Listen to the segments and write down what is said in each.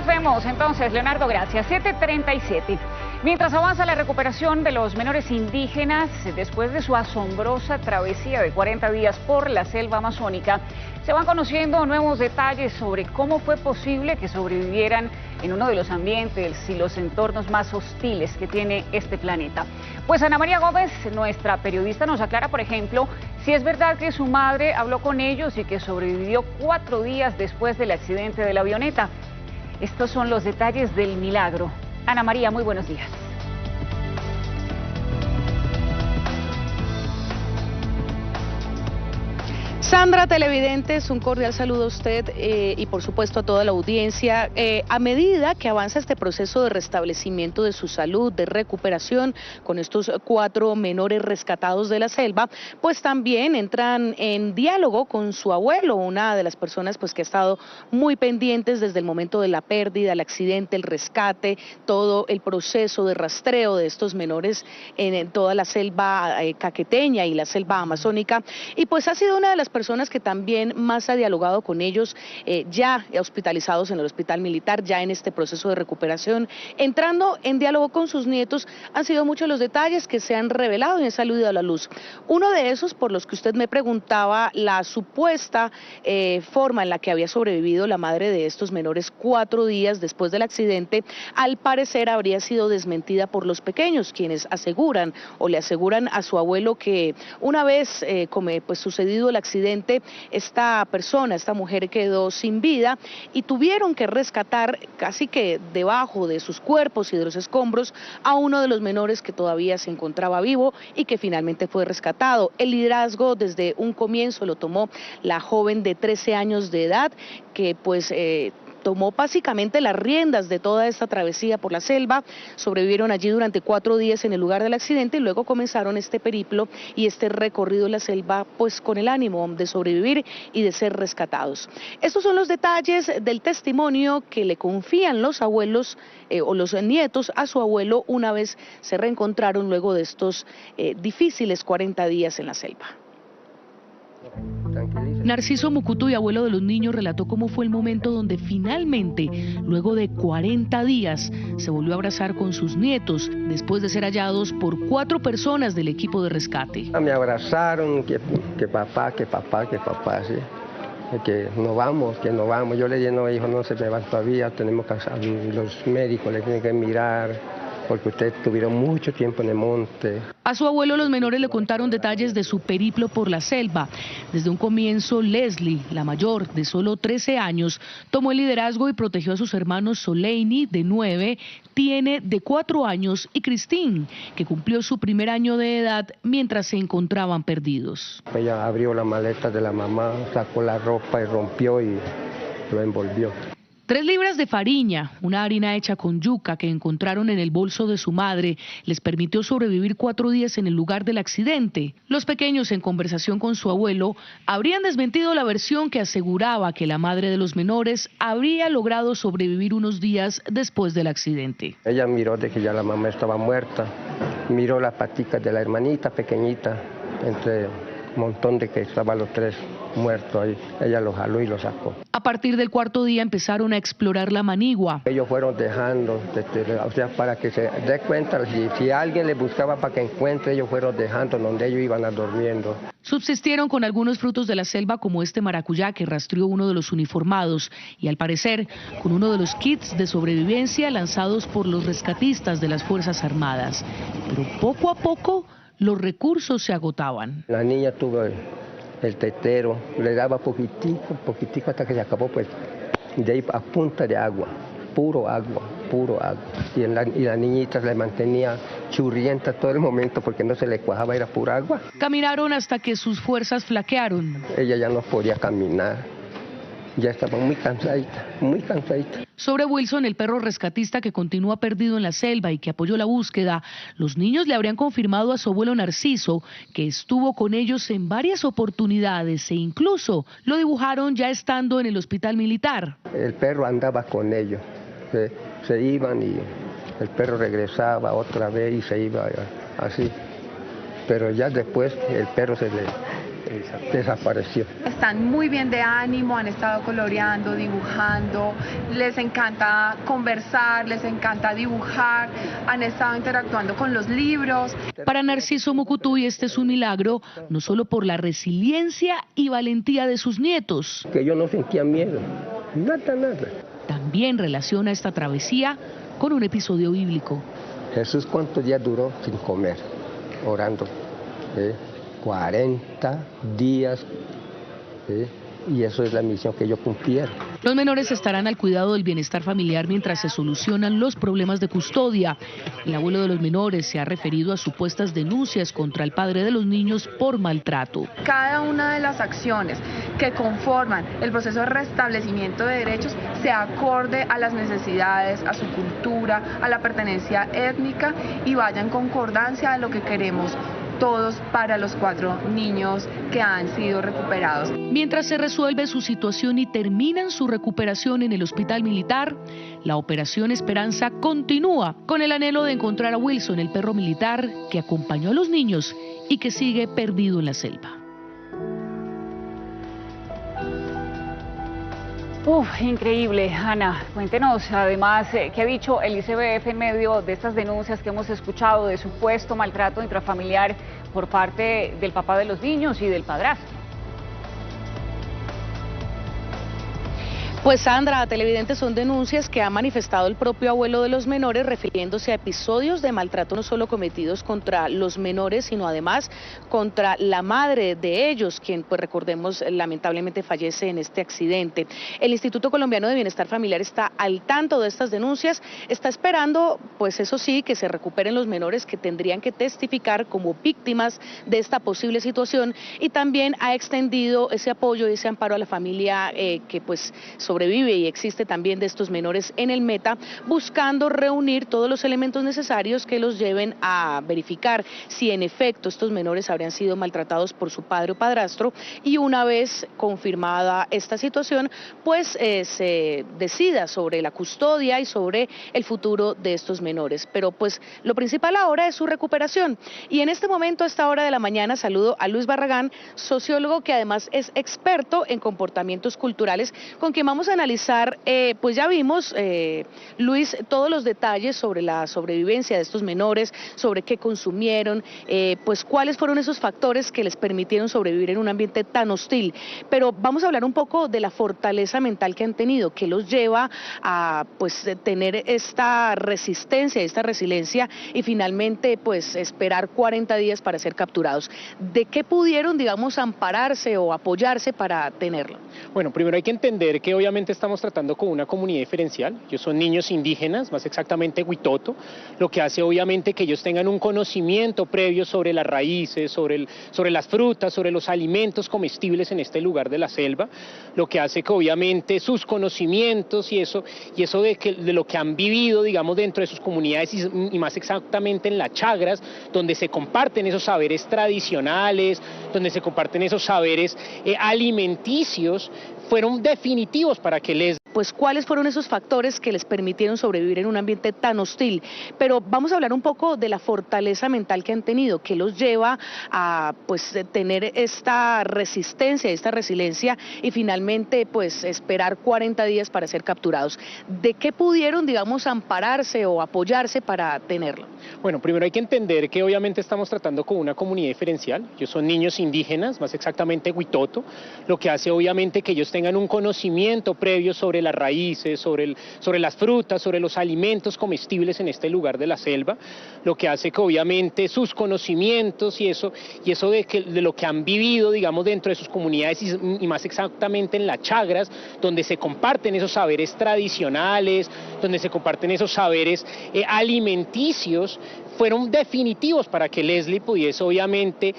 nos vemos entonces, Leonardo, gracias. 7:37. Mientras avanza la recuperación de los menores indígenas, después de su asombrosa travesía de 40 días por la selva amazónica, se van conociendo nuevos detalles sobre cómo fue posible que sobrevivieran en uno de los ambientes y los entornos más hostiles que tiene este planeta. Pues Ana María Gómez, nuestra periodista, nos aclara, por ejemplo, si es verdad que su madre habló con ellos y que sobrevivió 4 días después del accidente de la avioneta. Estos son los detalles del milagro. Ana María, muy buenos días. Sandra, televidentes, un cordial saludo a usted y por supuesto a toda la audiencia. A medida que avanza este proceso de restablecimiento de su salud, de recuperación con estos 4 menores rescatados de la selva, pues también entran en diálogo con su abuelo, una de las personas pues que ha estado muy pendientes desde el momento de la pérdida, el accidente, el rescate, todo el proceso de rastreo de estos menores en toda la selva caqueteña y la selva amazónica, y pues ha sido una de las personas que también más ha dialogado con ellos, ya hospitalizados en el hospital militar, ya en este proceso de recuperación, entrando en diálogo con sus nietos. Han sido muchos los detalles que se han revelado y han salido a la luz. Uno de esos, por los que usted me preguntaba, la supuesta forma en la que había sobrevivido la madre de estos menores 4 días después del accidente, al parecer habría sido desmentida por los pequeños, quienes aseguran o le aseguran a su abuelo que una vez pues sucedido el accidente, esta persona, esta mujer quedó sin vida y tuvieron que rescatar casi que debajo de sus cuerpos y de los escombros a uno de los menores que todavía se encontraba vivo y que finalmente fue rescatado. El liderazgo desde un comienzo lo tomó la joven de 13 años de edad que pues tomó básicamente las riendas de toda esta travesía por la selva. Sobrevivieron allí durante 4 días en el lugar del accidente y luego comenzaron este periplo y este recorrido en la selva pues con el ánimo de sobrevivir y de ser rescatados. Estos son los detalles del testimonio que le confían los abuelos o los nietos a su abuelo una vez se reencontraron luego de estos difíciles 40 días en la selva. Narciso Mucutuy, abuelo de los niños, relató cómo fue el momento donde finalmente, luego de 40 días, se volvió a abrazar con sus nietos, después de ser hallados por 4 personas del equipo de rescate. Me abrazaron, que papá, sí. Que no vamos. Yo le dije, no, hijo, no se me van todavía, tenemos que, los médicos le tienen que mirar, porque ustedes tuvieron mucho tiempo en el monte. A su abuelo los menores le contaron detalles de su periplo por la selva. Desde un comienzo, Leslie, la mayor, de solo 13 años, tomó el liderazgo y protegió a sus hermanos Soleini, de 9, Tiene, de 4 años, y Christine, que cumplió su primer año de edad mientras se encontraban perdidos. Ella abrió la maleta de la mamá, sacó la ropa y rompió y lo envolvió. 3 libras de fariña, una harina hecha con yuca que encontraron en el bolso de su madre, les permitió sobrevivir 4 días en el lugar del accidente. Los pequeños, en conversación con su abuelo, habrían desmentido la versión que aseguraba que la madre de los menores habría logrado sobrevivir unos días después del accidente. Ella miró de que ya la mamá estaba muerta, miró las paticas de la hermanita pequeñita, entre un montón de que estaban los 3 muertos ahí. Ella los jaló y los sacó. A partir del 4.º día empezaron a explorar la manigua. Ellos fueron dejando, o sea, para que se dé cuenta, si alguien les buscaba para que encuentre, ellos fueron dejando donde ellos iban a durmiendo. Subsistieron con algunos frutos de la selva como este maracuyá que rastreó uno de los uniformados y al parecer con uno de los kits de sobrevivencia lanzados por los rescatistas de las Fuerzas Armadas. Pero poco a poco los recursos se agotaban. La niña tuvo el tetero, le daba poquitico hasta que se acabó, pues de ahí a punta de agua, puro agua. Y la niñita le mantenía churrienta todo el momento porque no se le cuajaba, era pura agua. Caminaron hasta que sus fuerzas flaquearon. Ella ya no podía caminar, ya estaba muy cansadita. Sobre Wilson, el perro rescatista que continúa perdido en la selva y que apoyó la búsqueda, los niños le habrían confirmado a su abuelo Narciso que estuvo con ellos en varias oportunidades e incluso lo dibujaron ya estando en el hospital militar. El perro andaba con ellos, se iban y el perro regresaba otra vez y se iba así. Pero ya después el perro desapareció. Están muy bien de ánimo, han estado coloreando, dibujando, les encanta conversar, les encanta dibujar, han estado interactuando con los libros. Para Narciso Mucutuy este es un milagro, no solo por la resiliencia y valentía de sus nietos. Que yo no sentía miedo, nada. También relaciona esta travesía con un episodio bíblico. Jesús, ¿cuántos días duró sin comer, orando? 40 días, y eso es la misión que yo cumplieron. Los menores estarán al cuidado del bienestar familiar mientras se solucionan los problemas de custodia. El abuelo de los menores se ha referido a supuestas denuncias contra el padre de los niños por maltrato. Cada una de las acciones que conforman el proceso de restablecimiento de derechos se acorde a las necesidades, a su cultura, a la pertenencia étnica y vaya en concordancia a lo que queremos todos para los 4 niños que han sido recuperados. Mientras se resuelve su situación y terminan su recuperación en el hospital militar, la Operación Esperanza continúa con el anhelo de encontrar a Wilson, el perro militar que acompañó a los niños y que sigue perdido en la selva. Increíble, Ana. Cuéntenos además qué ha dicho el ICBF en medio de estas denuncias que hemos escuchado de supuesto maltrato intrafamiliar por parte del papá de los niños y del padrastro. Pues Sandra, televidentes, son denuncias que ha manifestado el propio abuelo de los menores refiriéndose a episodios de maltrato no solo cometidos contra los menores, sino además contra la madre de ellos, quien, pues recordemos, lamentablemente fallece en este accidente. El Instituto Colombiano de Bienestar Familiar está al tanto de estas denuncias, está esperando, pues eso sí, que se recuperen los menores que tendrían que testificar como víctimas de esta posible situación, y también ha extendido ese apoyo y ese amparo a la familia que pues sobrevive y existe también de estos menores en el Meta, buscando reunir todos los elementos necesarios que los lleven a verificar si en efecto estos menores habrían sido maltratados por su padre o padrastro, y una vez confirmada esta situación, pues se decida sobre la custodia y sobre el futuro de estos menores. Pero pues lo principal ahora es su recuperación, y en este momento, a esta hora de la mañana, saludo a Luis Barragán, sociólogo que además es experto en comportamientos culturales, con quien vamos a analizar, pues ya vimos, Luis, todos los detalles sobre la sobrevivencia de estos menores, sobre qué consumieron, pues cuáles fueron esos factores que les permitieron sobrevivir en un ambiente tan hostil. Pero vamos a hablar un poco de la fortaleza mental que han tenido, que los lleva a pues tener esta resistencia, esta resiliencia y finalmente pues esperar 40 días para ser capturados. ¿De qué pudieron, digamos, ampararse o apoyarse para tenerlo? Bueno, primero hay que entender que obviamente estamos tratando con una comunidad diferencial. Ellos son niños indígenas, más exactamente Huitoto, lo que hace obviamente que ellos tengan un conocimiento previo sobre las raíces, sobre las frutas, sobre los alimentos comestibles en este lugar de la selva, lo que hace que obviamente sus conocimientos y eso de lo que han vivido, digamos, dentro de sus comunidades y más exactamente en las chagras, donde se comparten esos saberes tradicionales, donde se comparten esos saberes alimenticios, fueron definitivos para que les... Pues cuáles fueron esos factores que les permitieron sobrevivir en un ambiente tan hostil. Pero vamos a hablar un poco de la fortaleza mental que han tenido, que los lleva a pues tener esta resistencia, esta resiliencia y finalmente pues esperar 40 días para ser capturados. ¿De qué pudieron, digamos, ampararse o apoyarse para tenerlo? Bueno, primero hay que entender que obviamente estamos tratando con una comunidad diferencial. Ellos son niños indígenas, más exactamente Huitoto, lo que hace obviamente que ellos tengan un conocimiento previo sobre las raíces, sobre las frutas, sobre los alimentos comestibles en este lugar de la selva, lo que hace que obviamente sus conocimientos y eso de lo que han vivido, digamos, dentro de sus comunidades y más exactamente en las chagras, donde se comparten esos saberes tradicionales, donde se comparten esos saberes alimenticios, fueron definitivos para que Leslie pudiese obviamente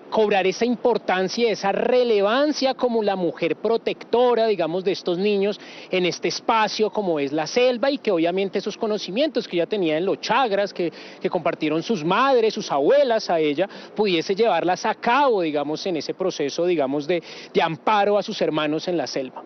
cobrar esa importancia, esa relevancia como la mujer protectora, digamos, de estos niños en este espacio como es la selva, y que obviamente esos conocimientos que ella tenía en los chagras, que compartieron sus madres, sus abuelas a ella, pudiese llevarlas a cabo, digamos, en ese proceso, digamos, de amparo a sus hermanos en la selva.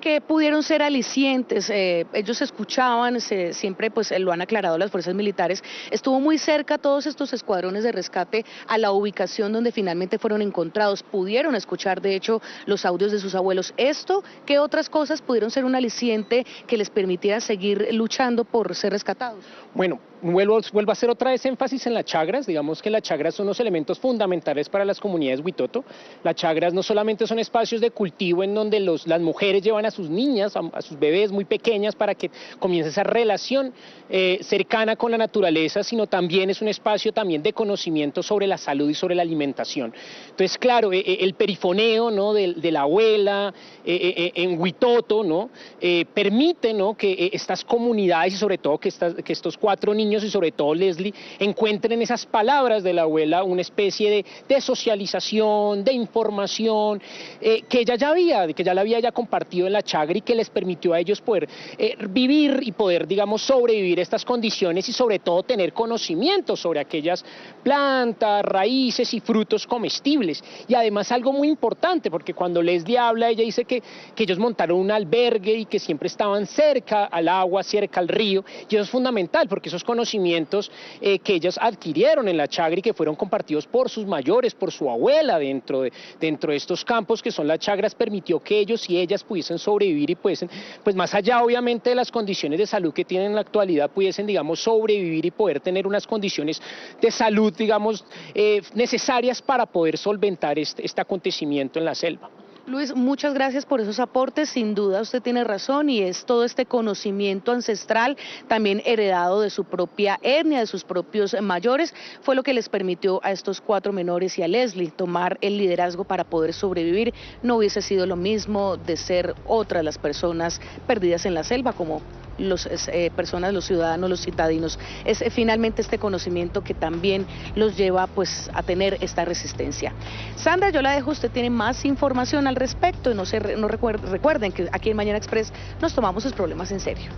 que pudieron ser alicientes. Ellos escuchaban, siempre pues lo han aclarado las fuerzas militares, estuvo muy cerca todos estos escuadrones de rescate a la ubicación donde finalmente fueron encontrados, pudieron escuchar de hecho los audios de sus abuelos. ¿Esto, qué otras cosas pudieron ser un aliciente que les permitiera seguir luchando por ser rescatados? Bueno, vuelvo a hacer otra vez énfasis en las chagras. Digamos que las chagras son unos elementos fundamentales para las comunidades huitoto. Las chagras no solamente son espacios de cultivo en donde las mujeres llevan a sus niñas, a sus bebés muy pequeñas para que comience esa relación cercana con la naturaleza, sino también es un espacio también de conocimiento sobre la salud y sobre la alimentación. Entonces, claro, el perifoneo, ¿no?, de la abuela en Huitoto, ¿no?, permite, ¿no?, que estas comunidades y sobre todo que estos 4 niños y sobre todo Leslie encuentren en esas palabras de la abuela una especie de socialización, de información que ella ya la había compartido en la chagra y que les permitió a ellos poder vivir y poder, digamos, sobrevivir a estas condiciones y sobre todo tener conocimiento sobre aquellas plantas, raíces y frutos comestibles. Y además algo muy importante, porque cuando Leslie habla, ella dice que ellos montaron un albergue y que siempre estaban cerca al agua, cerca al río, y eso es fundamental porque esos conocimientos que ellas adquirieron en la chagra y que fueron compartidos por sus mayores, por su abuela dentro de estos campos que son las chagras, permitió que ellos y ellas pudiesen sobrevivir y pudiesen, pues más allá obviamente de las condiciones de salud que tienen en la actualidad, pudiesen, digamos, sobrevivir y poder tener unas condiciones de salud, digamos, necesarias para poder solventar este acontecimiento en la selva. Luis, muchas gracias por esos aportes, sin duda usted tiene razón y es todo este conocimiento ancestral, también heredado de su propia etnia, de sus propios mayores, fue lo que les permitió a estos 4 menores y a Leslie tomar el liderazgo para poder sobrevivir. No hubiese sido lo mismo de ser otras las personas perdidas en la selva, como los ciudadanos, los citadinos. Es finalmente este conocimiento que también los lleva pues a tener esta resistencia. Sandra, yo la dejo, usted tiene más información al respecto y recuerden que aquí en Mañana Express nos tomamos sus problemas en serio.